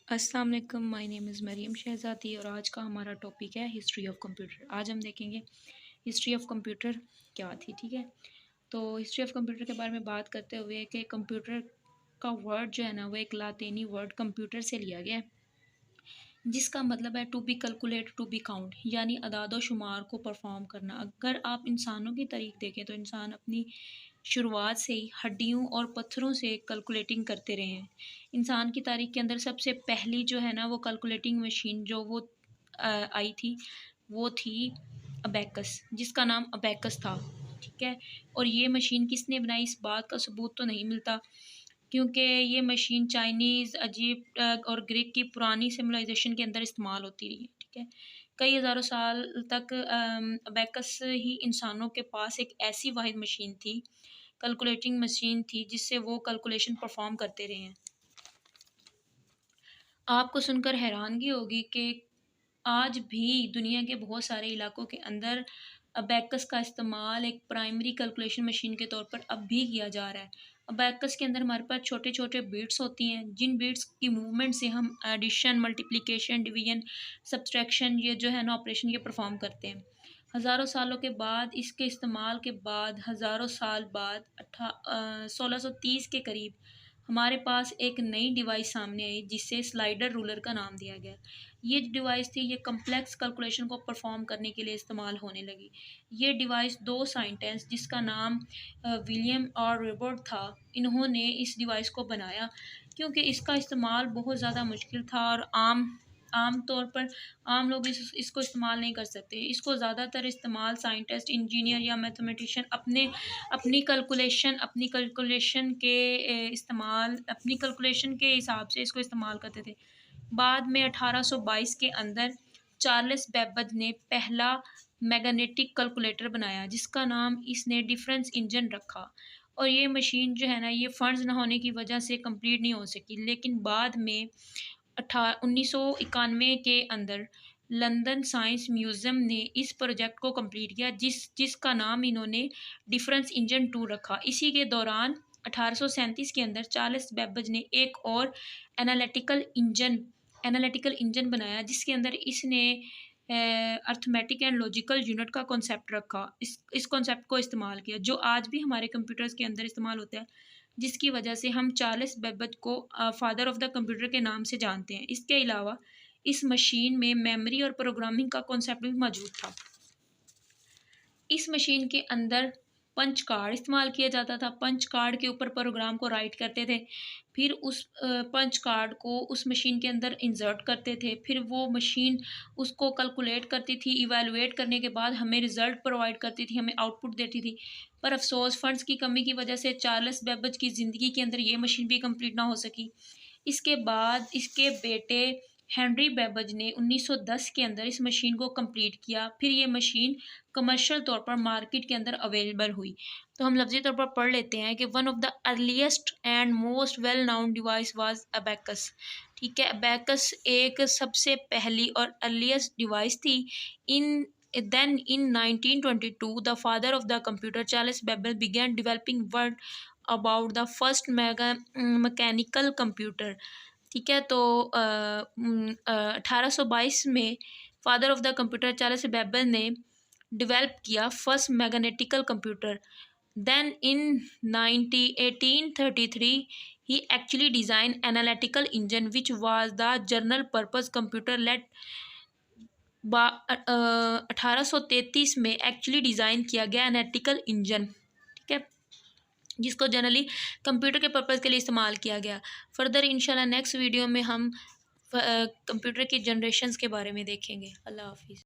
अस्सलाम वालेकुम, my name is Maryam शहज़ादी और आज का हमारा टॉपिक है हिस्ट्री ऑफ कंप्यूटर। आज हम देखेंगे हिस्ट्री ऑफ कंप्यूटर क्या थी। ठीक है, तो हिस्ट्री ऑफ कंप्यूटर के बारे में बात करते हुए कि कंप्यूटर का वर्ड जो है ना वो एक लातीनी वर्ड कंप्यूटर से लिया गया है, जिसका मतलब है to be calculate, to be count, यानी अदाद शुमार को परफॉर्म करना। अगर आप इंसानों की तारीख देखें तो इंसान अपनी शुरुआत से ही हड्डियों और पत्थरों से कैलकुलेटिंग करते रहे हैं। इंसान की तारीख के अंदर सबसे पहली जो है ना वो कैलकुलेटिंग मशीन जो वो आई थी वो थी अबैकस, जिसका नाम अबैकस था। ठीक है, और ये मशीन किसने बनाई इस बात का सबूत तो नहीं मिलता, क्योंकि ये मशीन चाइनीज़, इजिप्ट और ग्रीक की पुरानी सिविलाइजेशन के अंदर इस्तेमाल होती रही है। ठीक है, कई हज़ारों साल तक अबैकस ही इंसानों के पास एक ऐसी वाहिद मशीन थी, कैलकुलेटिंग मशीन थी, जिससे वो कैलकुलेशन परफॉर्म करते रहे हैं। आपको सुनकर हैरानगी होगी कि आज भी दुनिया के बहुत सारे इलाकों के अंदर अबैकस का इस्तेमाल एक प्राइमरी कैलकुलेशन मशीन के तौर पर अब भी किया जा रहा है। अबैकस के अंदर हमारे पास छोटे छोटे बीट्स होती हैं, जिन बीट्स की मूवमेंट से हम एडिशन, मल्टीप्लिकेशन, डिवीजन, सब्सट्रैक्शन ये जो है ना ऑपरेशन ये परफॉर्म करते हैं। हज़ारों सालों के बाद इसके इस्तेमाल के बाद हज़ारों साल बाद 1630 के करीब हमारे पास एक नई डिवाइस सामने आई, जिसे स्लाइडर रूलर का नाम दिया गया। ये जो डिवाइस थी ये कम्प्लेक्स कैलकुलेशन को परफॉर्म करने के लिए इस्तेमाल होने लगी। ये डिवाइस दो साइंटिस्ट जिसका नाम विलियम और रिबर्ट था, इन्होंने इस डिवाइस को बनाया, क्योंकि इसका इस्तेमाल बहुत ज़्यादा मुश्किल था और आम तौर पर आम लोग इसको इस्तेमाल नहीं कर सकते। इसको ज़्यादातर इस्तेमाल साइंटिस्ट, इंजीनियर या मैथमेटिशियन अपनी कैलकुलेशन के अपनी कैलकुलेशन के हिसाब से इसको इस्तेमाल करते थे। बाद में 1822 के अंदर चार्ल्स बेबेज ने पहला मैग्नेटिक कैलकुलेटर बनाया, जिसका नाम इसने डिफरेंस इंजन रखा। और ये मशीन जो है ना ये फंड्स ना होने की वजह से कंप्लीट नहीं हो सकी, लेकिन बाद में 1991 के अंदर लंदन साइंस म्यूज़ियम ने इस प्रोजेक्ट को कंप्लीट किया, जिसका नाम इन्होंने डिफरेंस इंजन 2 रखा। इसी के दौरान 1837 के अंदर चार्ल्स बेबेज ने एक और एनालिटिकल इंजन बनाया, जिसके अंदर इसने अर्थमेटिक एंड लॉजिकल यूनिट का कॉन्सेप्ट रखा। इस कॉन्सेप्ट को इस्तेमाल किया, जो आज भी हमारे कंप्यूटर्स के अंदर इस्तेमाल होता है, जिसकी वजह से हम चार्ल्स बेबेज को फादर ऑफ द कंप्यूटर के नाम से जानते हैं। इसके अलावा इस मशीन में मेमोरी और प्रोग्रामिंग का कॉन्सेप्ट भी मौजूद था। इस मशीन के अंदर पंच कार्ड इस्तेमाल किया जाता था। पंच कार्ड के ऊपर प्रोग्राम को राइट करते थे, फिर उस पंच कार्ड को उस मशीन के अंदर इंसर्ट करते थे, फिर वो मशीन उसको कैलकुलेट करती थी। इवैल्यूएट करने के बाद हमें रिज़ल्ट प्रोवाइड करती थी, हमें आउटपुट देती थी। पर अफसोस फंड्स की कमी की वजह से चार्ल्स बेबेज की ज़िंदगी के अंदर ये मशीन भी कंप्लीट ना हो सकी। इसके बाद इसके बेटे हेनरी बेबेज ने 1910 के अंदर इस मशीन को कंप्लीट किया। फिर ये मशीन कमर्शियल तौर पर मार्केट के अंदर अवेलेबल हुई। तो हम लफ्ज़ी तौर पर पढ़ लेते हैं कि one of the earliest and most well known device was abacus. ठीक है, अबैकस एक सबसे पहली और अर्लीस्ट डिवाइस थी। इन Then in 1922, the father of the computer, Charles Babbage, began developing word about the first mechanical computer। ठीक है, तो 1822 में father of the computer Charles Babbage ने डेवलप किया first magnetical computer. Then in 1833 ही actually design analytical engine which was the general purpose computer late 1833 में actually design किया गया एनालिटिकल इंजन। ठीक है, जिसको जनरली कंप्यूटर के पर्पज़ के लिए इस्तेमाल किया गया। फर्दर इंशाल्लाह नेक्स्ट वीडियो में हम कंप्यूटर की जनरेशन्स के बारे में देखेंगे। अल्लाह हाफिज़।